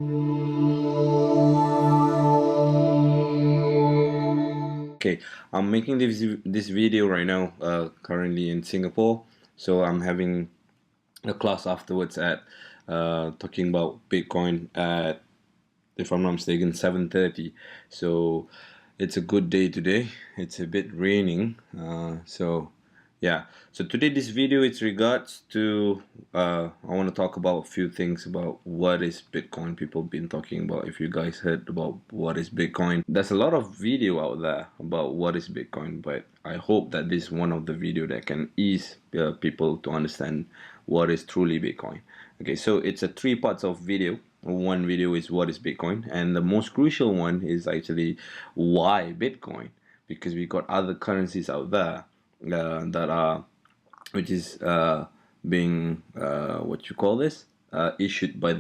Okay, I'm making this video right now, currently in Singapore. So I'm having a class afterwards at talking about Bitcoin at, if I'm not mistaken, 7:30. So it's a good day today. It's a bit raining. So yeah. So today this video it's regards to I want to talk about a few things about what is Bitcoin. People been talking about. If you guys heard about what is Bitcoin, there's a lot of video out there about what is Bitcoin. But I hope that this is one of the video that can ease people to understand what is truly Bitcoin. Okay, so it's a three parts of video. One video is what is Bitcoin, and the most crucial one is actually why Bitcoin, because we got other currencies out there that are, which is being what you call this, issued by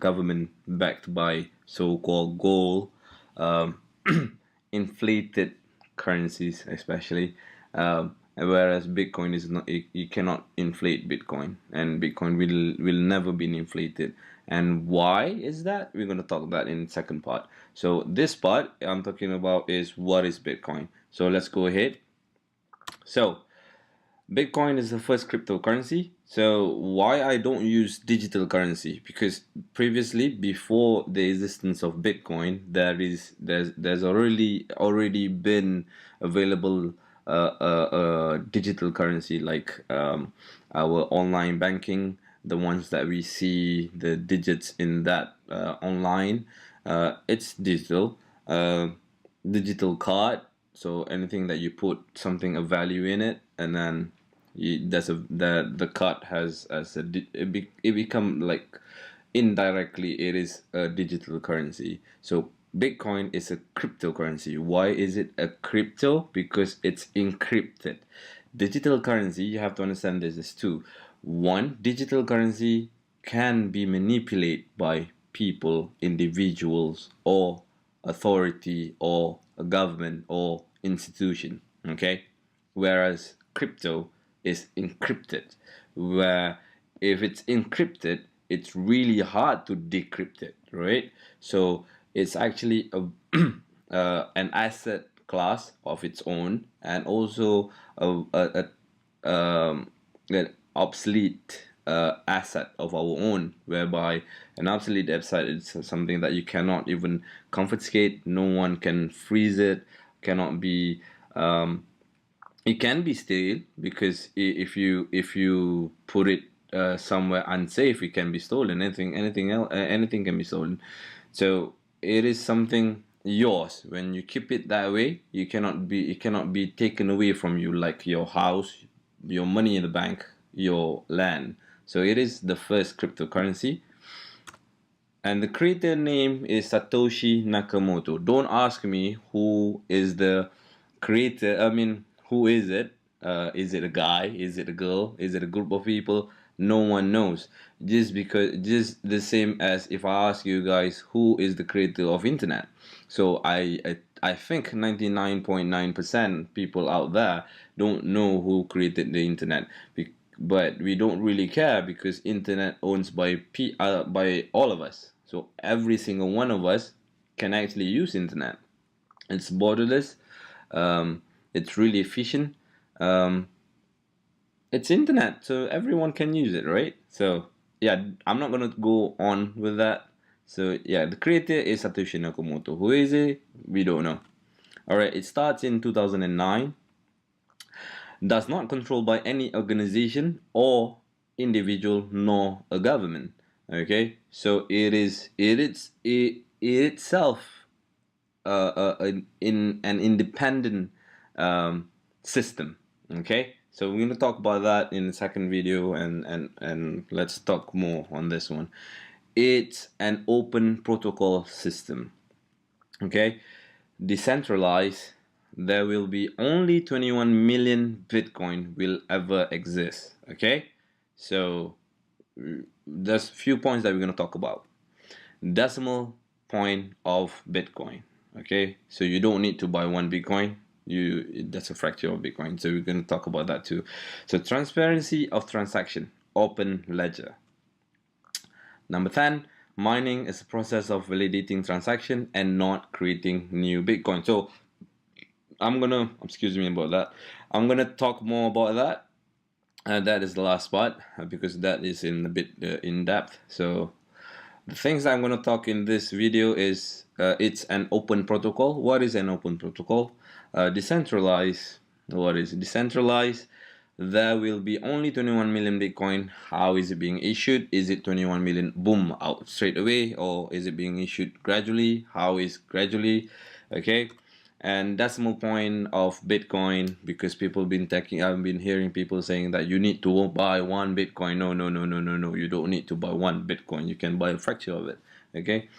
government, backed by so-called gold, um, inflated currencies, especially. Whereas Bitcoin is not, you cannot inflate Bitcoin, and Bitcoin will never be inflated. And why is that? We're going to talk about in second part. So this part I'm talking about is what is Bitcoin. So let's go ahead. So Bitcoin is the first cryptocurrency. So why I don't use digital currency? Because previously, before the existence of Bitcoin, there's already been available digital currency like our online banking, the ones that we see the digits in that online. It's digital. Digital card, so anything that you put something of value in it, and then there's the card has as a it become like indirectly it is a digital currency. So Bitcoin is a cryptocurrency. Why is it a crypto? Because it's encrypted. Digital currency, you have to understand this is two. One, digital currency can be manipulated by people, individuals, or authority, or a government or institution. Okay, whereas crypto is encrypted, where if it's encrypted, it's really hard to decrypt it, right? So it's actually a an asset class of its own, and also an obsolete asset of our own, whereby an obsolete asset is something that you cannot even confiscate, no one can freeze it, cannot be it can be stale, because if you put it somewhere unsafe, it can be stolen. Anything else, anything can be stolen. So it is something yours. When you keep it that way, it cannot be taken away from you, like your house, your money in the bank, your land. So it is the first cryptocurrency, and the creator name is Satoshi Nakamoto. Don't ask me who is the creator. I mean, who is it? Is it a guy? Is it a girl? Is it a group of people? No one knows. Just the same as if I ask you guys who is the creator of internet. So I think 99.9% people out there don't know who created the internet. But we don't really care, because internet owns by all of us. So every single one of us can actually use internet. It's borderless. Um, it's really efficient. Um, it's internet, so everyone can use it, right? So yeah, I'm not gonna go on with that. So yeah, the creator is Satoshi Nakamoto. Who is he? We don't know. All right, it starts in 2009. Does not controlled by any organization or individual nor a government. Okay, so it itself in an independent system. Okay, so we're going to talk about that in the second video, and let's talk more on this one. It's an open protocol system. Okay, decentralized. There will be only 21 million Bitcoin will ever exist. Okay, so there's a few points that we're going to talk about. Decimal point of Bitcoin. Okay, so you don't need to buy one Bitcoin. That's a fraction of Bitcoin. So we're going to talk about that too. So transparency of transaction, open ledger. Number 10, Mining is a process of validating transaction and not creating new Bitcoin. So excuse me about that. I'm gonna talk more about that. And that is the last part because that is in a bit in depth. So the things I'm going to talk in this video is it's an open protocol. What is an open protocol? Decentralized. What is decentralized? There will be only 21 million Bitcoin. How is it being issued? Is it 21 million boom out straight away, or is it being issued gradually? How is gradually? Okay. And decimal point of Bitcoin, because people been taking, I've been hearing people saying that you need to buy one Bitcoin. No, no, no, no, no, no. You don't need to buy one Bitcoin. You can buy a fraction of it. Okay.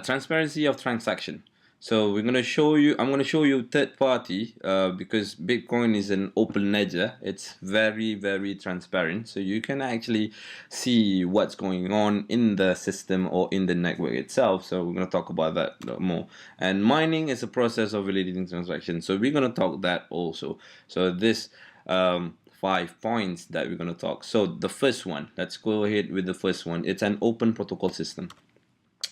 Transparency of transaction. So we're gonna show you. I'm gonna show you third party because Bitcoin is an open ledger. It's very very transparent, so you can actually see what's going on in the system or in the network itself. So we're gonna talk about that more. And mining is a process of validating transactions. So we're gonna talk that also. So this 5 points that we're gonna talk. So the first one. Let's go ahead with the first one. It's an open protocol system.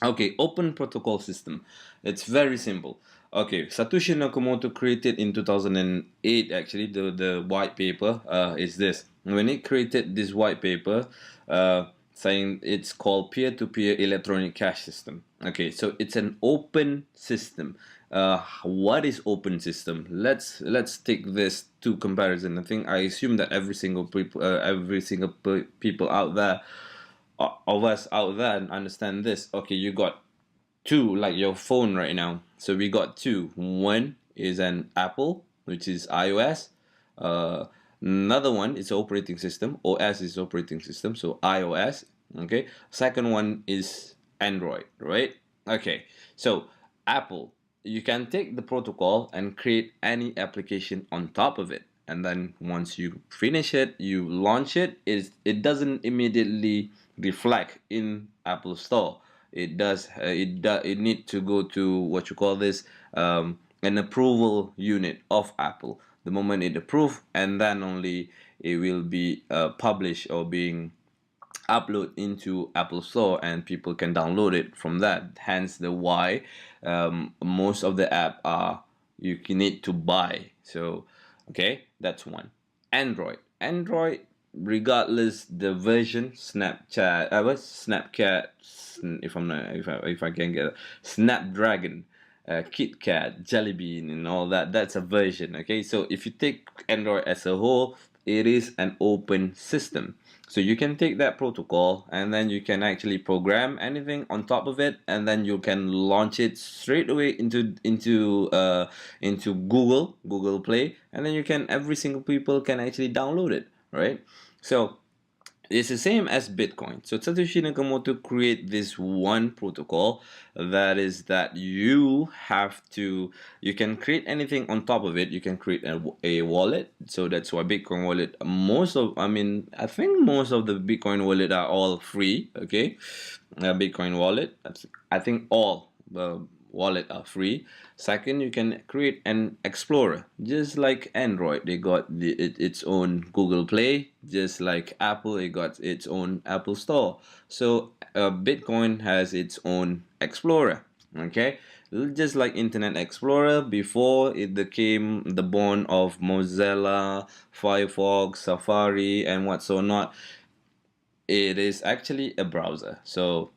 Okay, open protocol system. It's very simple. Okay, Satoshi Nakamoto created in 2008 actually the white paper is this. When he created this white paper saying it's called peer-to-peer electronic cash system. Okay, so it's an open system. What is open system? Let's take this to comparison. I assume that every single people out there of us out there understand this. Okay, you got two, like your phone right now. So we got two. One is an Apple, which is iOS. Another one is operating system. OS is operating system, so iOS. Okay. Second one is Android, right? Okay. So Apple, you can take the protocol and create any application on top of it. And then once you finish it, you launch it. It doesn't immediately reflect in Apple Store. It need to go to what you call this an approval unit of Apple. The moment it approve, and then only it will be published or being upload into Apple Store, and people can download it from that. Hence the why most of the app are you need to buy. So okay, that's one. Android, regardless the version, Snapchat, Snapchat, if I'm not, if I can get it, Snapdragon, Kit Kat, Jelly Bean, and all that. That's a version. Okay, so if you take Android as a whole, it is an open system. So you can take that protocol and then you can actually program anything on top of it, and then you can launch it straight away into Google Play, and then you can every single people can actually download it, right? So it's the same as Bitcoin. So Satoshi Nakamoto create this one protocol that is that you can create anything on top of it. You can create a wallet. So that's why Bitcoin wallet, I think most of the Bitcoin wallet are all free. Okay, Bitcoin wallet. I think all the wallet are free. Second, you can create an explorer, just like Android. They got its own Google Play, just like Apple. It got its own Apple Store. So Bitcoin has its own explorer. Okay, just like Internet Explorer before it became the born of Mozilla, Firefox, Safari, and what so not. It is actually a browser. So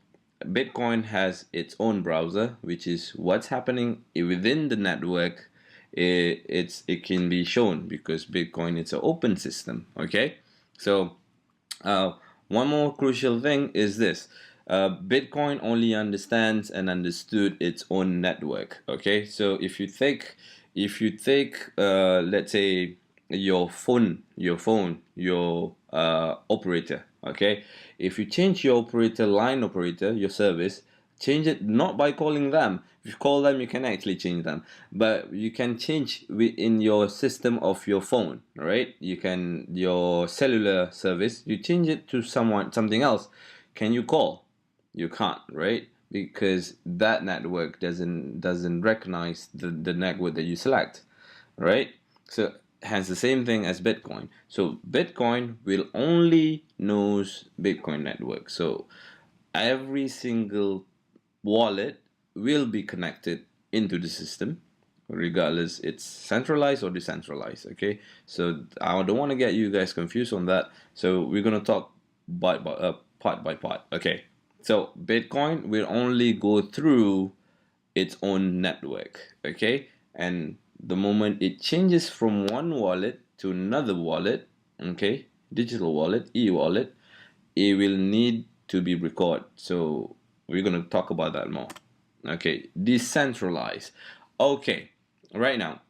Bitcoin has its own browser, which is what's happening within the network. It can be shown because Bitcoin is an open system. Okay, so one more crucial thing is this: Bitcoin only understands and understood its own network. Okay, so if you take let's say your operator. Okay, if you change your operator, your service, change it not by calling them. If you call them, you can actually change them, but you can change within your system of your phone, right? You can your cellular service, you change it to something else. Can you call? You can't, right? Because that network doesn't recognize the network that you select, right? So hence the same thing as Bitcoin. So Bitcoin will only knows Bitcoin network. So every single wallet will be connected into the system, regardless it's centralized or decentralized. Okay, so I don't want to get you guys confused on that. So we're gonna talk part by part. Okay, so Bitcoin will only go through its own network. Okay, and the moment it changes from one wallet to another wallet, okay, digital wallet, e-wallet, it will need to be recorded. So we're going to talk about that more. Okay, decentralized. Okay, right now,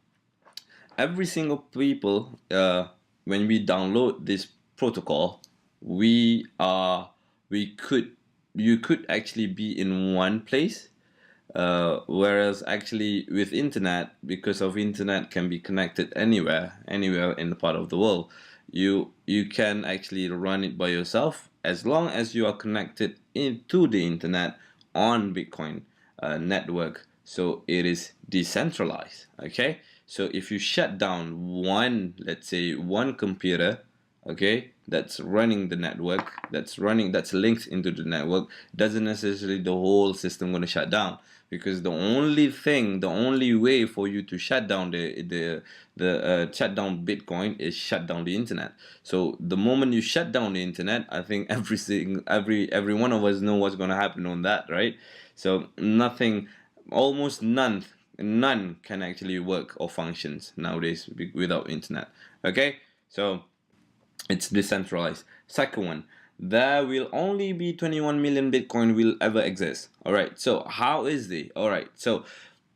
every single people, when we download this protocol, we are, we could, you could actually be in one place, whereas actually with internet, because of internet can be connected anywhere in the part of the world, you can actually run it by yourself as long as you are connected into the internet on Bitcoin network. So it is decentralized. Okay, so if you shut down one, let's say one computer, okay, that's running the network, that's linked into the network, doesn't necessarily the whole system going to shut down, because the only way for you to shut down the shut down Bitcoin is shut down the internet. So the moment you shut down the internet, I think every one of us know what's going to happen on that, right? So nothing, almost none can actually work or functions nowadays without internet. Okay, so it's decentralized. Second one, there will only be 21 million Bitcoin will ever exist. All right. So how is the? All right. So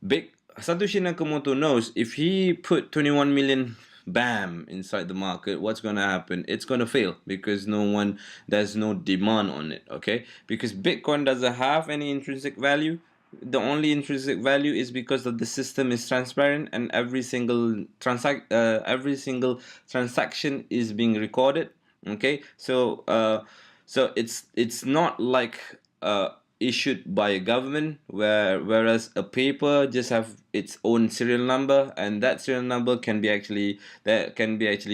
big Satoshi Nakamoto knows if he put 21 million bam inside the market, what's going to happen? It's going to fail because there's no demand on it. Okay, because Bitcoin doesn't have any intrinsic value. The only intrinsic value is because of the system is transparent and every single transaction is being recorded. Okay, so it's not like issued by a government, whereas a paper just have its own serial number, and that serial number can be actually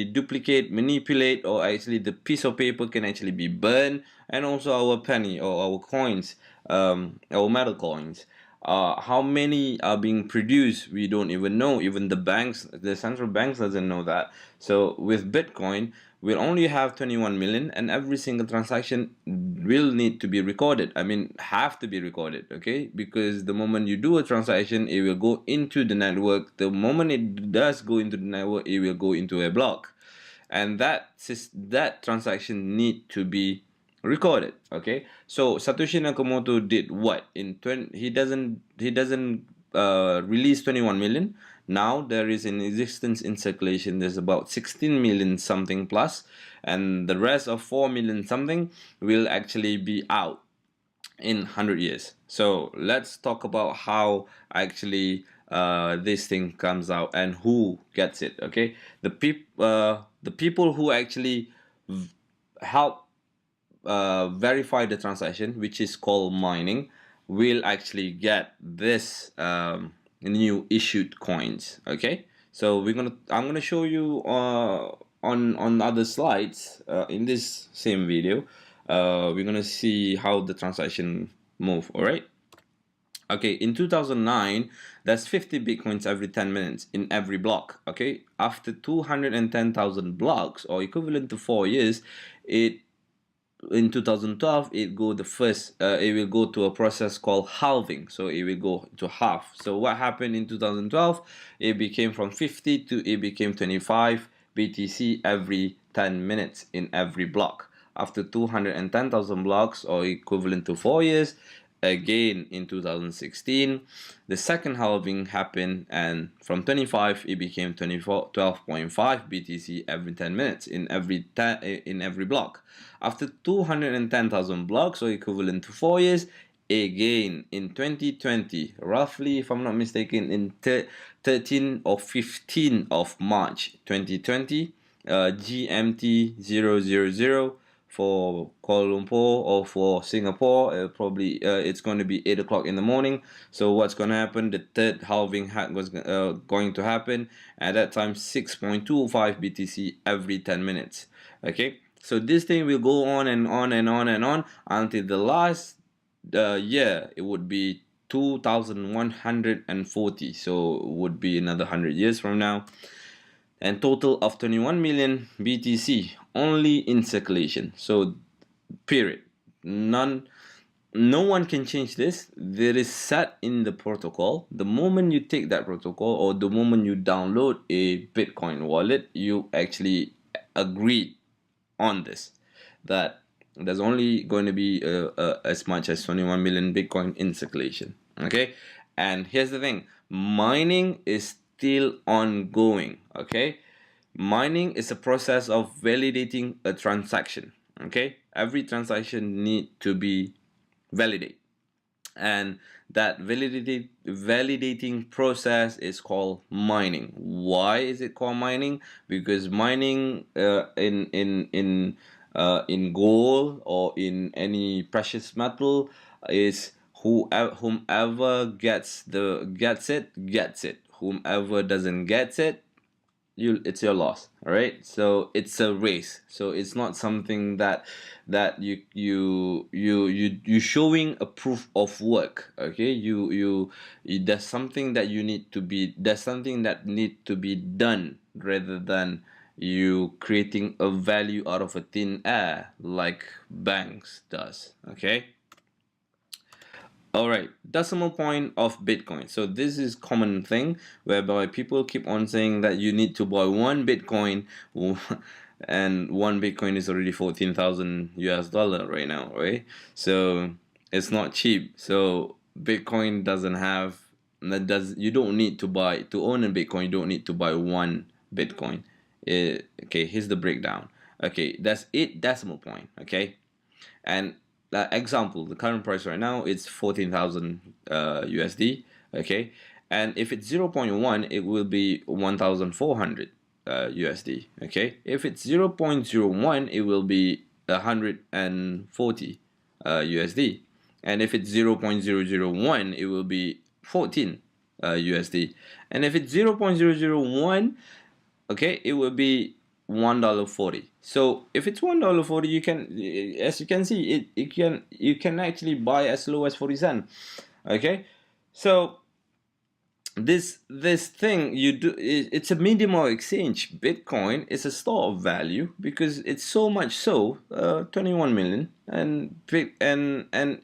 duplicate, manipulate, or actually the piece of paper can actually be burned, and also our penny or our coins, our metal coins. How many are being produced? We don't even know. Even the central banks doesn't know that. So with Bitcoin, we'll only have 21 million, and every single transaction will need to be recorded. I mean, have to be recorded, okay? Because the moment you do a transaction, it will go into the network. The moment it does go into the network, it will go into a block, and that transaction need to be recorded. Okay, so Satoshi Nakamoto did what in 20, he doesn't release 21 million. Now there is an existence in circulation, there's about 16 million something plus, and the rest of 4 million something will actually be out in 100 years. So let's talk about how actually this thing comes out and who gets it. Okay, the people who actually help verify the transaction, which is called mining, will actually get this new issued coins. Okay, so I'm gonna show you on other slides in this same video. We're gonna see how the transaction move. All right. Okay, in 2009, that's 50 bitcoins every 10 minutes in every block. Okay, after 210,000 blocks, or equivalent to 4 years, it in 2012 it will go to a process called halving, so it will go to half. So what happened in 2012, it became from 50 to it became 25 BTC every 10 minutes in every block. After 210,000 blocks, or equivalent to 4 years, again in 2016 the second halving happened, and from 25 it became 12.5 BTC every 10 minutes in every block. After 210,000 blocks, or equivalent to 4 years, again in 2020, roughly, if I'm not mistaken, in 13 or 15 of March 2020, GMT 000 for Kuala Lumpur, or for Singapore, probably it's going to be 8 o'clock in the morning. So what's going to happen? The third halving was going to happen at that time, 6.25 BTC every 10 minutes. Okay, so this thing will go on and on and on and on until the last yeah, it would be 2140, so it would be another 100 years from now, and total of 21 million BTC only in circulation. So period. No one can change this. There is set in the protocol. The moment you take that protocol, or the moment you download a Bitcoin wallet, you actually agree on this, that there's only going to be as much as 21 million Bitcoin in circulation. Okay, and here's the thing: mining is still ongoing. Okay, mining is a process of validating a transaction. Okay, every transaction need to be validated, and that validating process is called mining. Why is it called mining? Because mining, in gold or in any precious metal, is whomever gets it. Whomever doesn't get it, it's your loss. All right, so it's a race. So it's not something that you showing a proof of work. Okay, there's something that there's something that need to be done, rather than you creating a value out of a thin air like banks does. Okay. All right, decimal point of Bitcoin. So this is common thing whereby people keep on saying that you need to buy one Bitcoin, and one Bitcoin is already 14,000 US dollar right now, right? So it's not cheap. So Bitcoin doesn't have you don't need to buy to own a Bitcoin. You don't need to buy one Bitcoin. Okay, here's the breakdown. Okay, that's it. Decimal point. Okay, and example, the current price right now it's 14,000 USD. Okay, and if it's 0.1, it will be 1,400 USD. Okay, if it's 0.01, it will be 140 USD, and if it's 0.001, it will be 14 USD, and if it's 0.001, okay, it will be $1.40. So if it's $1.40, you can, as you can see, you can actually buy as low as 40 cents. Okay, so this thing you do, it's a medium of exchange. Bitcoin is a store of value because it's so much so 21 million, and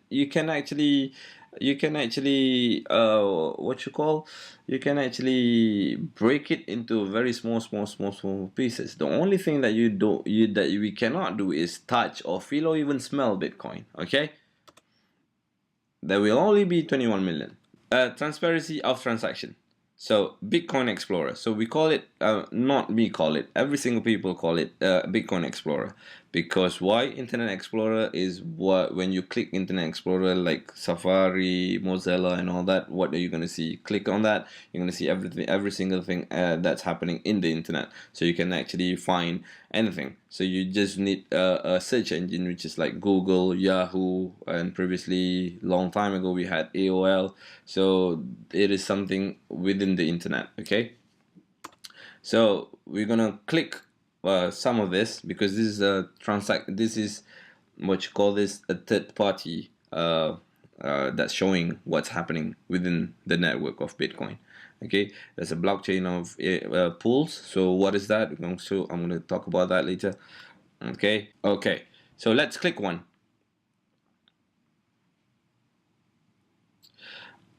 you can actually what you call, you can actually break it into very small pieces. The only thing that we cannot do is touch or feel or even smell Bitcoin. Okay, there will only be 21 million. Transparency of transaction. So Bitcoin Explorer. So we call it, not me call it, every single people call it Bitcoin Explorer. Because why? Internet Explorer is what, when you click Internet Explorer like Safari, Mozilla and all that, what are you going to see? Click on that, you're going to see everything, every single thing that's happening in the internet. So you can actually find anything. So you just need a search engine, which is like Google, Yahoo, and previously, long time ago, we had AOL. So it is something within the internet. Okay, so we're gonna click some of this, because this is a this is what you call this, a third party that's showing what's happening within the network of Bitcoin. Okay, there's a blockchain of pools. So what is that? I'm going to talk about that later. Okay, so let's click one.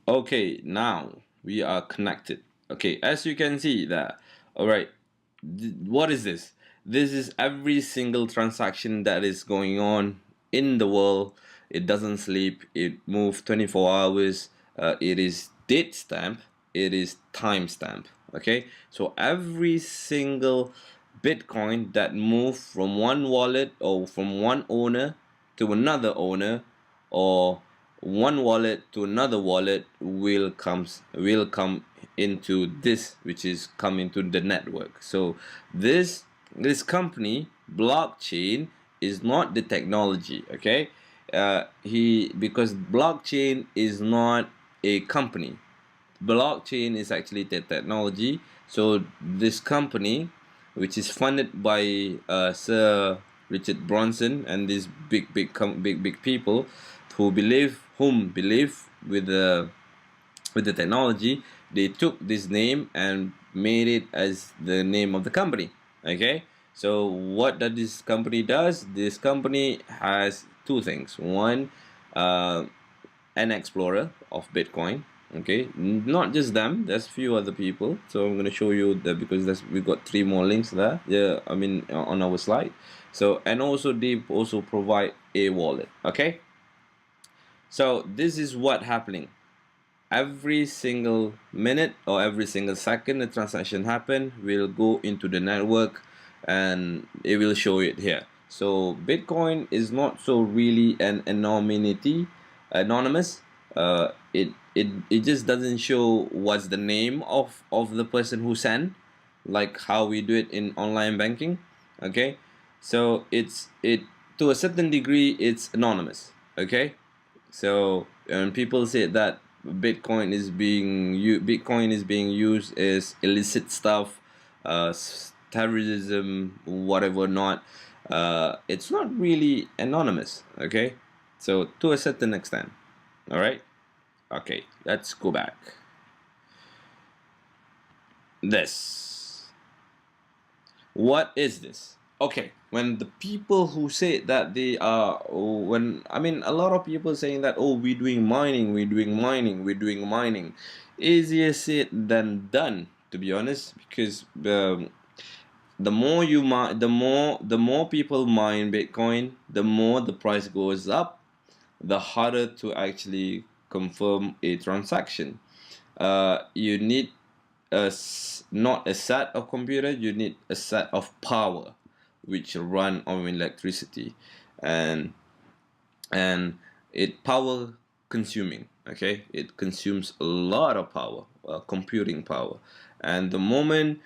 Okay, now we are connected. Okay, as you can see that, all right, what is this? This is every single transaction that is going on in the world. It doesn't sleep, it moves 24 hours. It is date stamp, it is time stamp. Okay, so every single Bitcoin that move from one wallet or from one owner to another owner, or one wallet to another wallet, will come into this, which is come into the network. So this company blockchain is not the technology. Okay, because blockchain is not a company. Blockchain is actually the technology. So this company, which is funded by Sir Richard Branson and these big people, whom believe with the technology, they took this name and made it as the name of the company. Okay, so what that this company does? This company has two things. One, uh, an explorer of Bitcoin. Okay, not just them. There's few other people. So I'm gonna show you that because we got three more links there. Yeah, I mean on our slide. So and also they also provide a wallet. Okay, so this is what happening every single minute or every single second the transaction happen will go into the network and it will show it here. So Bitcoin is not so really an anonymous. It just doesn't show what's the name of the person who sent, like how we do it in online banking. Okay, so it to a certain degree it's anonymous. Okay, so and people say that Bitcoin is being used as illicit stuff, terrorism, whatever not. It's not really anonymous. Okay, so to a certain extent. All right. Okay, let's go back. This. What is this? Okay, when the people who say that they are, when I mean a lot of people saying that, oh, we're doing mining, we're doing mining, we're doing mining, easier said than done, to be honest, because the more you mine, the more people mine Bitcoin, the more the price goes up, the harder to actually confirm a transaction. You need not a set of computer, you need a set of power which run on electricity, and and it power consuming. Okay, it consumes a lot of power, computing power, and the moment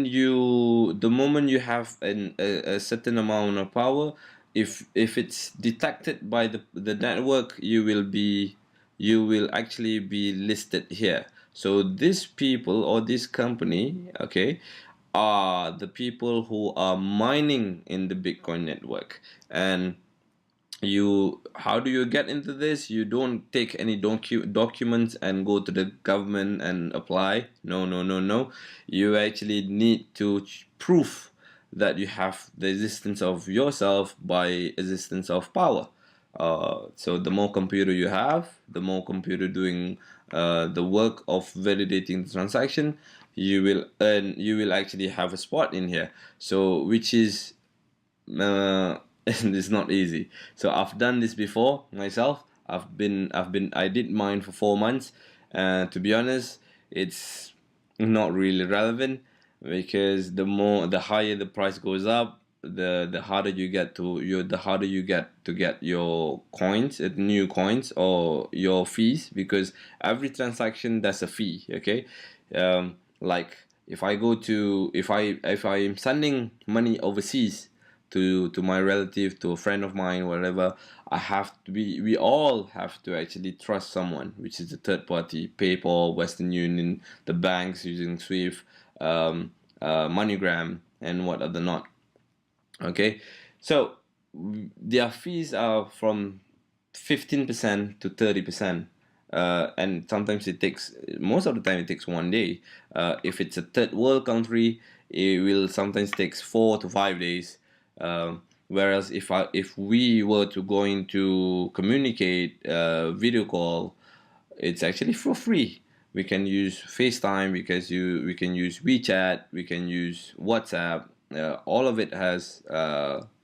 you have a certain amount of power, if it's detected by the network, you will actually be listed here. So these people or this company, okay, are the people who are mining in the Bitcoin network. And how do you get into this? You don't take any documents and go to the government and apply. No, no, no, no. You actually need to prove that you have the existence of yourself by existence of power. So the more computer you have, the more computer doing the work of validating the transaction, you will actually have a spot in here. So which is it's not easy. So I've done this before myself. I did mine for 4 months. To be honest, it's not really relevant because the higher the price goes up, the harder you get to get your coins, new coins or your fees, because every transaction there's a fee. Okay, like if I'm sending money overseas to my relative, to a friend of mine, whatever, I have to be we all have to actually trust someone, which is the third party, PayPal, Western Union, the banks using Swift, MoneyGram, and what other not. Okay, so their fees are from 15% to 30%. And sometimes most of the time it takes 1 day. If it's a third world country, it will sometimes takes 4 to 5 days. Whereas if we were to going to communicate video call, it's actually for free. We can use FaceTime, we can use WeChat, we can use WhatsApp. All of it has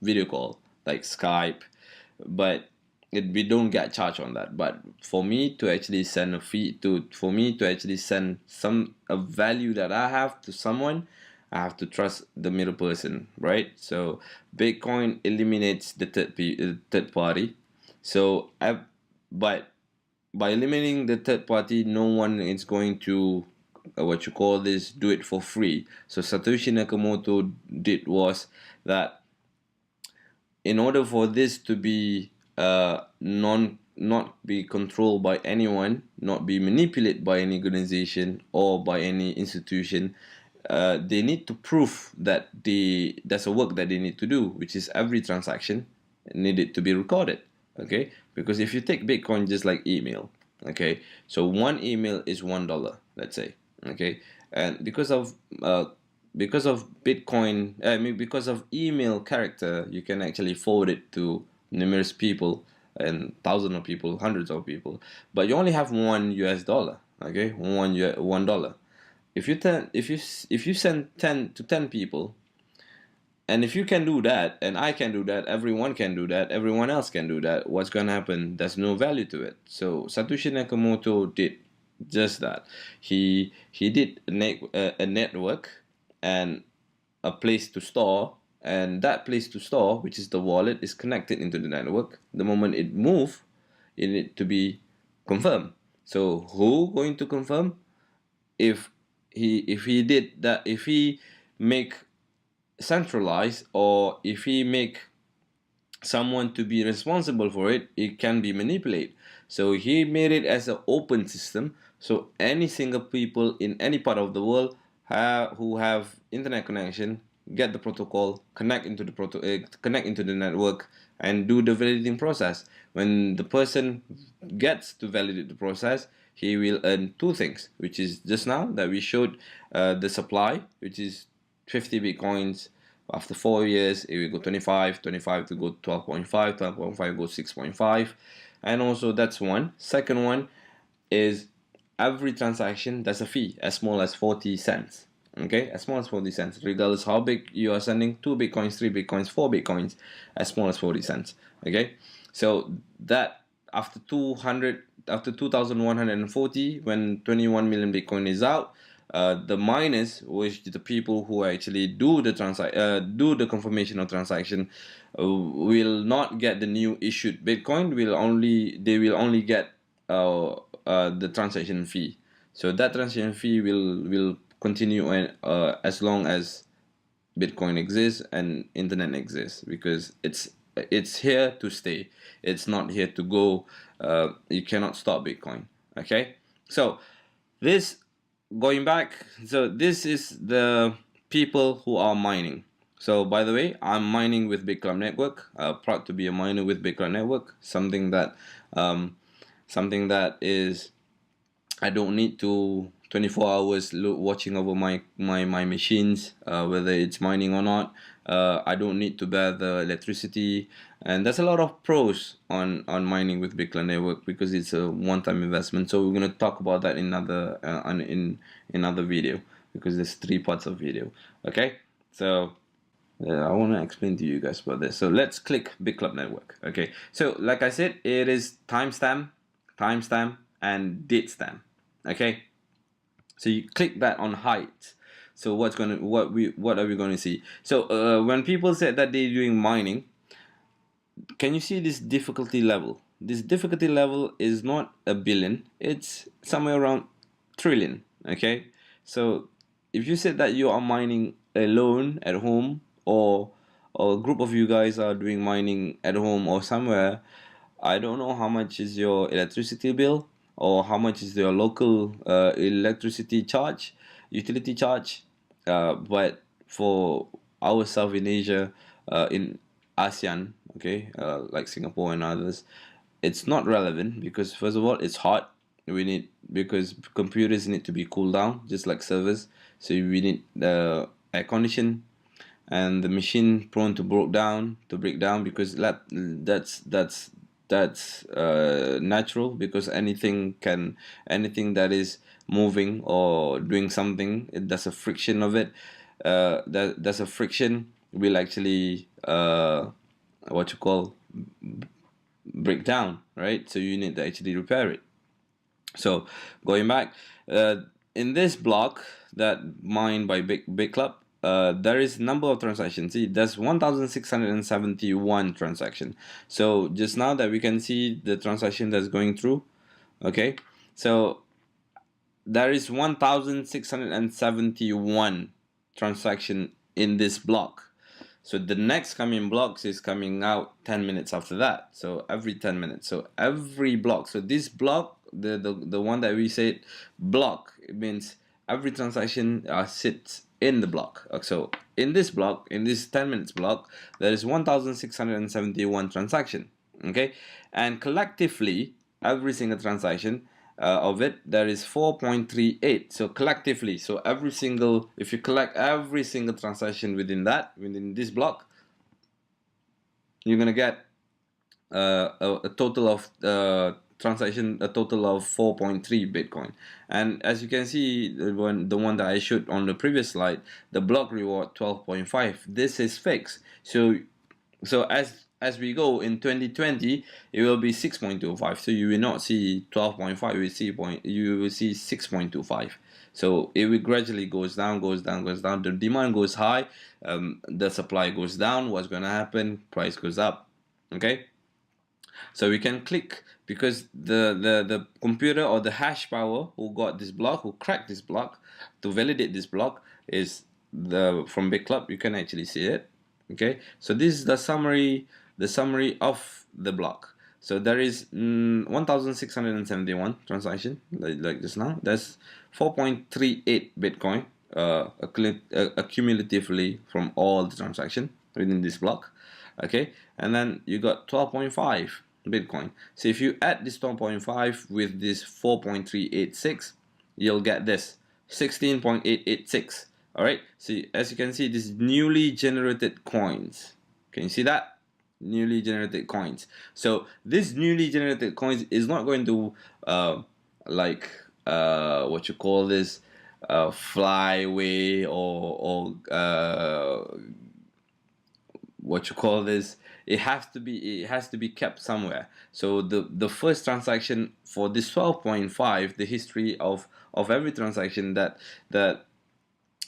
video call like Skype, but we don't get charged on that. But for me to actually send a fee to for me to actually send a value that I have to someone, I have to trust the middle person, right? So Bitcoin eliminates the third party. So but by eliminating the third party, no one is going to what you call this, do it for free. So Satoshi Nakamoto did was that in order for this to be not be controlled by anyone, not be manipulated by any organization or by any institution, they need to prove that there's a work that they need to do, which is every transaction needed to be recorded. Okay, because if you take Bitcoin just like email, okay, so one email is $1, let's say, okay, and because of Bitcoin, I mean because of email character, you can actually forward it to numerous people and thousands of people, hundreds of people, but you only have $1, okay, $1. If you send 10 to 10 people, and if you can do that, and I can do that, everyone can do that, everyone else can do that, what's going to happen? There's no value to it. So Satoshi Nakamoto did just that. He did a network and a place to store, and that place to store, which is the wallet, is connected into the network. The moment it move, it need to be confirmed. So who going to confirm? If he did that, if he make centralized, or if he make someone to be responsible for it, it can be manipulated. So he made it as an open system, so any single people in any part of the world who have internet connection get the protocol, connect into the network, and do the validating process. When the person gets to validate the process, he will earn two things, which is just now that we showed, the supply, which is 50 bitcoins. After 4 years, it will go 25, 25 to go 12.5, 12.5 go 6.5. And also that's one. Second one is every transaction, there's a fee as small as 40 cents. Okay, as small as 40 cents, regardless how big you are sending, 2 bitcoins, 3 bitcoins, 4 bitcoins, as small as 40 cents. Okay, so that after 2140, when 21 million bitcoin is out, the miners, which the people who actually do the confirmation of transaction, will not get the new issued Bitcoin. They will only get the transaction fee. So that transaction fee will continue as long as Bitcoin exists and internet exists, because it's here to stay. It's not here to go. You cannot stop Bitcoin. Okay, so this going back, so this is the people who are mining. So by the way, I'm mining with BitClub Network, proud to be a miner with BitClub Network, something that is, I don't need to 24 hours watching over my machines, whether it's mining or not. I don't need to bear the electricity, and there's a lot of pros on mining with Bitcoin Network, because it's a one-time investment. So we're gonna talk about that in another video, because there's 3 parts of video. Okay, so I want to explain to you guys about this. So let's click Bitclub Network. Okay, so like I said, it is timestamp, and date stamp. Okay, so you click that on height. So what are we going to see? So when people said that they're doing mining, can you see this difficulty level? This difficulty level is not a billion, it's somewhere around trillion. Okay, so if you said that you are mining alone at home, or a group of you guys are doing mining at home or somewhere, I don't know how much is your electricity bill, or how much is your local electricity charge, utility charge, but for ourselves in Asia, in ASEAN, okay, like Singapore and others, it's not relevant, because first of all, it's hot. Because computers need to be cooled down just like servers, so we need the air condition, and the machine prone to break down, because that's natural, because anything that is moving or doing something, there's a friction of it, there's a friction will actually what you call break down, right? So you need to actually repair it. So going back, in this block that mined by Bitclub, there is number of transactions. See, there's 1,671 transaction. So just now that we can see the transaction that's going through, okay, so there is 1,671 transaction in this block. So the next coming blocks is coming out 10 minutes after that. So every 10 minutes. So every block. So this block, the one that we said block, it means every transaction sits in the block. So in this block, in this 10 minutes block, there is 1,671 transaction. Okay, and collectively every single transaction of it, there is 4.38. So collectively, so every single, if you collect every single transaction within this block, you're gonna get a total of a total of 4.3 Bitcoin. And as you can see, the one that I showed on the previous slide, the block reward 12.5. This is fixed. So as we go in 2020, it will be 6.25. So you will not see 12.5. You will see 6.25. So it will gradually goes down, goes down, goes down. The demand goes high, the supply goes down. What's gonna happen? Price goes up. Okay. So we can click, because the computer or the hash power who got this block, who cracked this block to validate this block, is the from Big Club. You can actually see it. Okay, so this is the summary of the block. So there is 1,671 transaction, like just now. That's 4.38 Bitcoin accumulatively from all the transaction within this block. Okay, and then you got 12.5 Bitcoin. So if you add this 12.5 with this 4.386, you'll get this 16.886. All right, so as you can see, this newly generated coins. Can you see that? Newly generated coins. So this newly generated coins is not going to like what you call this, fly away, or what you call this, it has to be kept somewhere. So the first transaction for this 12.5, the history of every transaction, that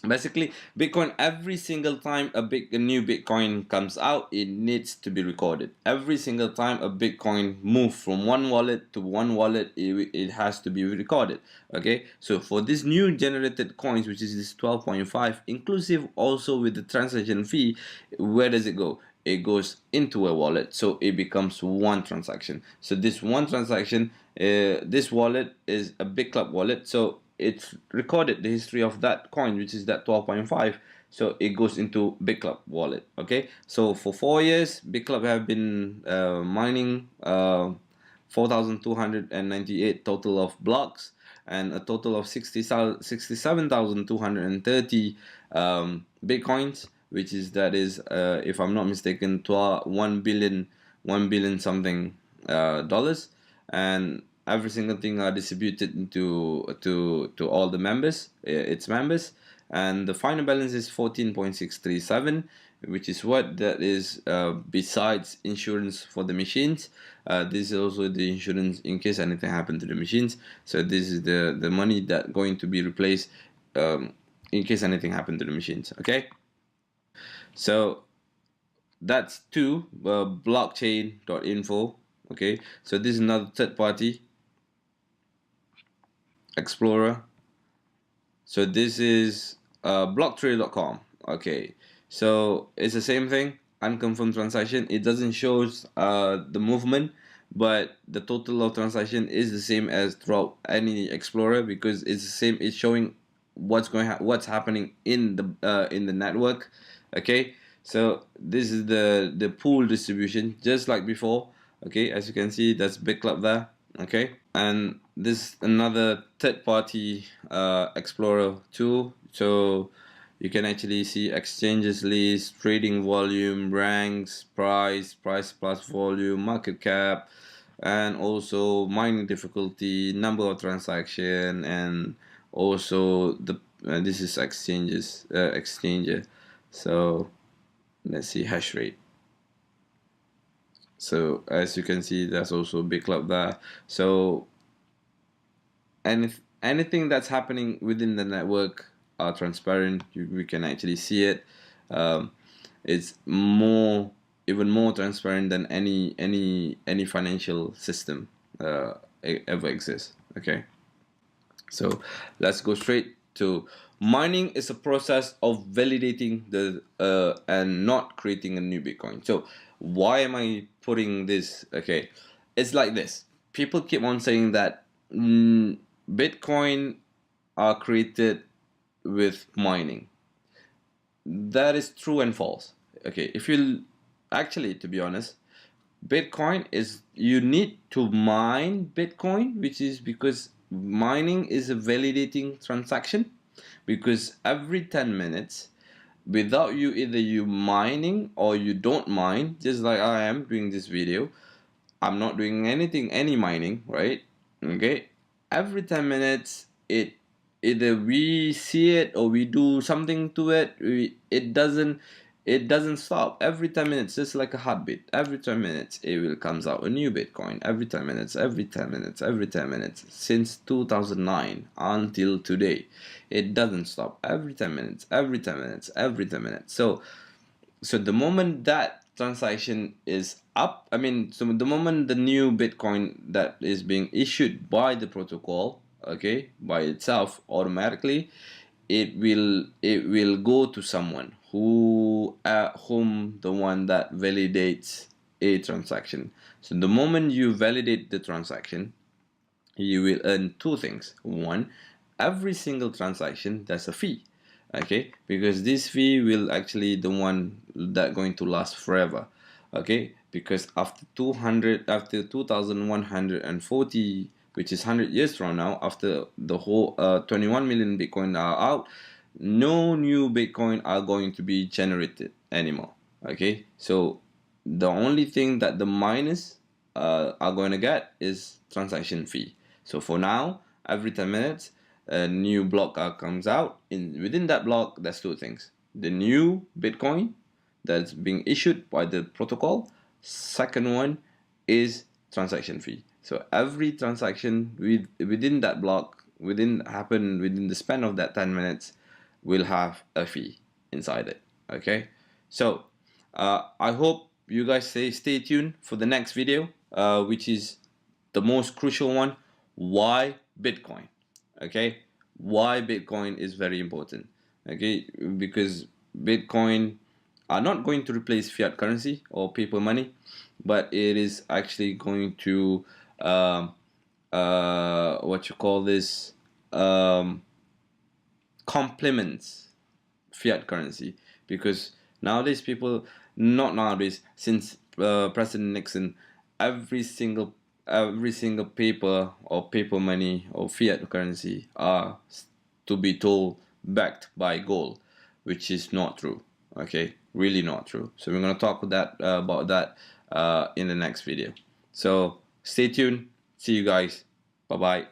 basically Bitcoin, every single time a new Bitcoin comes out, it needs to be recorded. Every single time a Bitcoin move from one wallet to one wallet, it has to be recorded. Okay, so for this new generated coins, which is this 12.5, inclusive also with the transaction fee, where does it go? It goes into a wallet, so it becomes one transaction. So this one transaction, this wallet is a Big Club wallet, so it's recorded the history of that coin, which is that 12.5. So it goes into Big Club wallet. Okay, so for 4 years, Big Club have been mining 4,298 total of blocks, and a total of 67,230 Bitcoins, which is, that is, if I'm not mistaken, 1 billion something dollars. And every single thing are distributed to all the members, its members. And the final balance is 14.637, which is what that is, besides insurance for the machines. This is also the insurance in case anything happened to the machines. So this is the money that going to be replaced, in case anything happened to the machines. Okay, so that's blockchain.info. Okay, so this is another third party explorer. So this is blocktrader.com. Okay, so it's the same thing, unconfirmed transaction. It doesn't show the movement, but the total of transaction is the same as throughout any explorer, because it's the same. It's showing what's happening in the network. Okay, so this is the pool distribution, just like before. Okay, as you can see, that's Big Club there. Okay, and this another third party explorer tool. So you can actually see exchanges list, trading volume, ranks, price plus volume, market cap, and also mining difficulty, number of transaction, and also the this is exchanger. So let's see, hash rate. So as you can see, there's also a Big Club there. So anything that's happening within the network are transparent. We can actually see it. It's even more transparent than any financial system ever exists. Okay, so let's go straight to mining. Is a process of validating the and not creating a new Bitcoin. So why am I putting this? Okay, it's like this. People keep on saying that Bitcoin are created with mining. That is true and false. Okay, if you actually, to be honest, Bitcoin is, you need to mine Bitcoin, which is because mining is a validating transaction, because every 10 minutes, without you, either you mining or you don't mine, just like I am doing this video, I'm not doing anything, any mining, right? Okay. Every 10 minutes, it either we see it or we do something to it. It doesn't stop. Every 10 minutes, just like a heartbeat. Every 10 minutes, it will comes out a new Bitcoin. Every 10 minutes, every 10 minutes, every 10 minutes. Since 2009 until today, it doesn't stop. Every 10 minutes, every 10 minutes, every 10 minutes. So the moment that transaction is up, I mean, so the moment the new Bitcoin that is being issued by the protocol, okay, by itself automatically, it will go to someone whom the one that validates a transaction. So the moment you validate the transaction, you will earn two things. One, every single transaction there's a fee, okay, because this fee will actually the one that going to last forever, okay, because after 2140, which is 100 years from now, after the whole 21 million Bitcoin are out, no new Bitcoin are going to be generated anymore, okay. So the only thing that the miners are going to get is transaction fee. So for now, every 10 minutes, a new block comes out. Within that block, there's two things: the new Bitcoin that's being issued by the protocol. Second one is transaction fee. So every transaction within that block, within the span of that 10 minutes, will have a fee inside it. Okay, so I hope you guys stay tuned for the next video, which is the most crucial one. Why Bitcoin? Okay, why Bitcoin is very important. Okay, because Bitcoin are not going to replace fiat currency or paper money, but it is actually going to what you call this, complements fiat currency, because nowadays people, not nowadays, since President Nixon, every single paper or paper money or fiat currency are to be told backed by gold, which is not true. Okay, really not true. So we're gonna talk about that in the next video. So stay tuned. See you guys. Bye bye.